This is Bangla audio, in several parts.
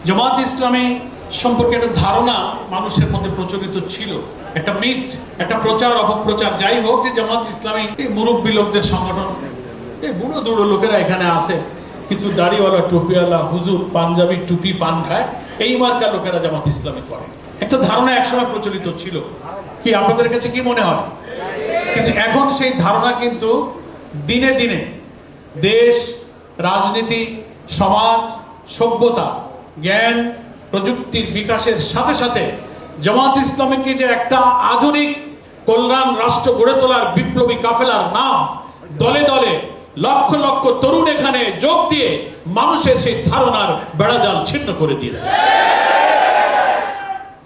জামাত ইসলামী সম্পর্কে একটা ধারণা মানুষের মধ্যে প্রচলিত ছিল, একটা মিথ, একটা প্রচার অপপ্রচার যাই হোক, যে জামাত ইসলামী মুরব্বী লোকদের সংগঠন, এই বুড়ো দুড়ো লোকেরা এখানে আছে, কিছু দাড়িওয়ালা টুপিওয়ালা হুজুর পাঞ্জাবি টুপি পান খায়, এই মার্কা লোকেরা জামাত ইসলামী করে, একটা ধারণা একসময় প্রচলিত ছিল। কি আপনাদের কাছে কি মনে হয়? কিন্তু এখন সেই ধারণা কিন্তু দিনে দিনে দেশ, রাজনীতি, সমাজ, সভ্যতা, জ্ঞান, প্রযুক্তির বিকাশের সাথে সাথে জামাত ইসলামীকে যে একটা আধুনিক কল্যাণ রাষ্ট্র গড়ে তোলার বিপ্লবী কাফেলার নাম, দলে দলে লক্ষ লক্ষ তরুণ এখানে যোগ দিয়ে মানুষের সেই ধারণার বেড়াজাল ছিন্ন করে দিয়েছে।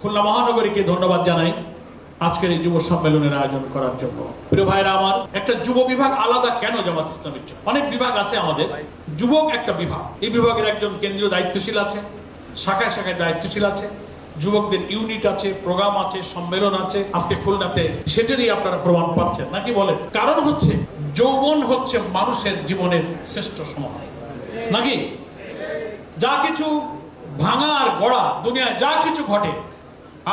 খুলনা মহানগরীকে ধন্যবাদ জানাই আজকের এই যুব সম্মেলনের আয়োজন করার জন্য। প্রিয় ভাইরা আমার, একটা যুব বিভাগ আলাদা কেন জামাত ইসলামীর জন্য? অনেক বিভাগ আছে আমাদের, যুবক একটা বিভাগ, এই বিভাগের একজন কেন্দ্রীয় দায়িত্বশীল আছে, শাখায় শাখায় দায়িত্বশীল আছে, যুবকদের ইউনিট আছে, প্রোগ্রাম আছে, সম্মেলন আছে। আজকে খুলনাতে সেটারই আপনারা প্রমাণ পাচ্ছেন নাকি বলেন? কারণ হচ্ছে যৌবন হচ্ছে মানুষের জীবনের শ্রেষ্ঠ সময় নাকি? যা কিছু ভাঙা আর গড়া দুনিয়ায় যা কিছু ঘটে,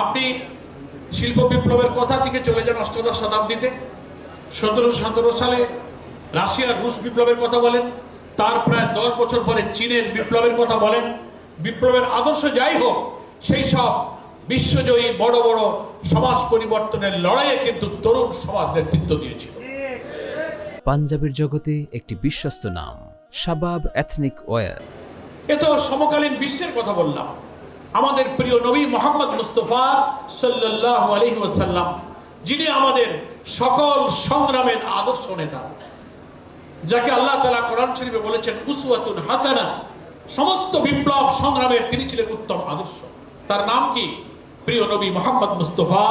আপনি শিল্প বিপ্লবের কথা থেকে চলে যান অষ্টাদশ শতাব্দীতে, 1717 সালে রাশিয়ার রুশ বিপ্লবের কথা বলেন, তার প্রায় 10 বছর পরে চীনের বিপ্লবের কথা বলেন। বিপ্লবের আদর্শ যাই হোক, সেই সব বিশ্বজয়ী বড় বড় সমাজ পরিবর্তনের লড়াইয়ে কিন্তু তরুণ সমাজ নেতৃত্ব দিয়েছিল। পাঞ্জাবের জগতে একটি বিশ্বস্ত নাম, শাবাব এথনিক ওয়্যার। এ তো সমকালীন বিশ্বের কথা বললাম। আমাদের প্রিয় নবী মুহাম্মদ মুস্তাফা সাল্লাল্লাহু আলাইহি ওয়াসাল্লাম, যিনি আমাদের সকল সংগ্রামের আদর্শ নেতা, যাকে আল্লাহ তাআলা কোরআন শরীফে বলেছেন উসওয়াতুন হাসানা, সমস্ত বিপ্লব সংগ্রামের তিনি ছিলেন উত্তম আদর্শ। তার নাম কি? প্রিয় নবী মুহাম্মদ মুস্তাফা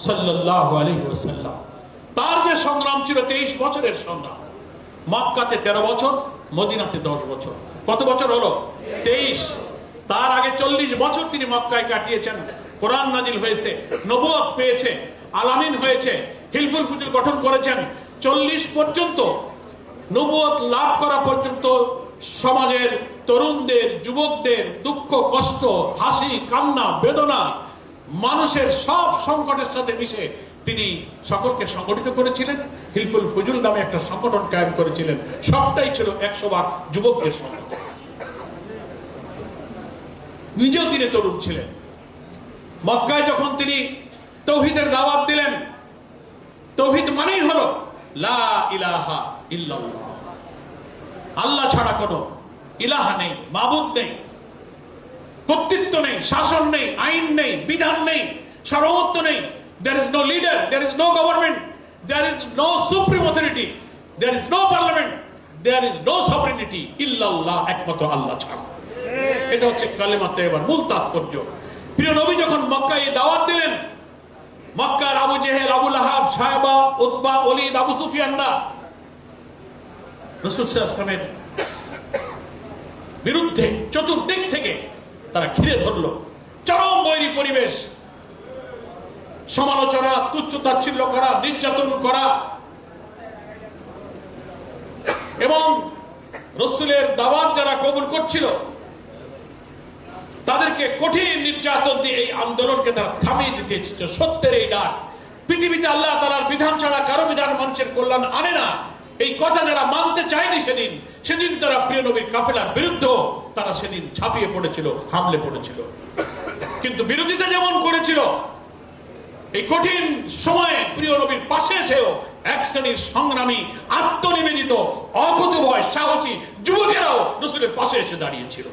সাল্লাল্লাহু আলাইহি ওয়াসাল্লাম। তার যে সংগ্রাম ছিল 23 বছরের সংগ্রাম, মক্কাতে 13 বছর, মদিনাতে 10 বছর। কত বছর হলো? 23। তার আগে 40 বছর তিনি মক্কায় কাটিয়েছেন। কোরআন নাজিল হয়েছে, নবুয়ত পেয়েছে, আলামিন হয়েছে, হিলফুল ফুজুল গঠন করেছেন। 40 পর্যন্ত, নবুয়ত লাভ করা পর্যন্ত সমাজের তরুণদের, যুবকদের দুঃখ কষ্ট, হাসি কান্না বেদনা, মানুষের সব সংকটের সাথে মিশে তিনি সকলকে সংগঠিত করেছিলেন। হিলফুল ফুজুল নামে একটা সংগঠন কায়েম করেছিলেন। সবটাই ছিল 100 বার যুবকদের সংগঠন। নিজেও তিনি তরুণ ছিলেন। মক্কায় যখন তিনি তাওহীদের দাওয়াত দিলেন, তাওহীদ মানেই হলো লা ইলাহা ইল্লাল্লাহ, আল্লাহ ছাড়া কোনো ইলাহা নেই, মাবুদ নেই, কর্তৃত্ব নেই, শাসন নেই, আইন নেই, বিধান নেই, সার্বভৌমত্ব নেই। There is no leader, there is no government, there is no supreme authority, there is no parliament, there is no sovereignty illallah, একমাত্র আল্লাহ ছাড়া। এটা হচ্ছে কালেমা তাইয়্যিবার মূল তাৎপর্য। প্রিয় নবী যখন মক্কায় দাওয়াত দিলেন, মক্কার আবু জেহেল, আবু লাহাব, সায়বা, উতবা, ওলীদ, আবু সুফিয়ানরা রাসূল সাল্লাল্লাহু আলাইহি ওয়াসাল্লামের বিরুদ্ধে চতুর্দিক থেকে তারা ঘিরে ধরল। চরম বৈরী পরিবেশ, সমালোচনা, তুচ্ছ-তাচ্ছিল্য করা, নির্যাতন করা এবং রাসূলের দাওয়াত যারা কবুল করছিল তাদেরকে কঠিন নির্যাতন দিয়ে এই আন্দোলনকে তারা থামিয়ে দিতে চেয়েছিল। সত্যের এই ডাক, পৃথিবীতে আল্লাহ তাআলার বিধান ছাড়া কারো বিধান মানুষের কল্যাণ আনে না, এই কথা যারা মানতে চায়নি সেদিন তারা প্রিয় নবীর কাফেলার বিরুদ্ধে তারা সেদিন ঝাঁপিয়ে পড়েছিল, হামলে পড়েছিল। কিন্তু বিরোধিতা যেমন করেছিল, এই কঠিন সময়ে প্রিয় নবীর পাশে এসেও এক শ্রেণীর সংগ্রামী, আত্মনিবেদিত, অকুতভয়, সাহসী যুবকেরাও রাসূলের পাশে এসে দাঁড়িয়েছিল।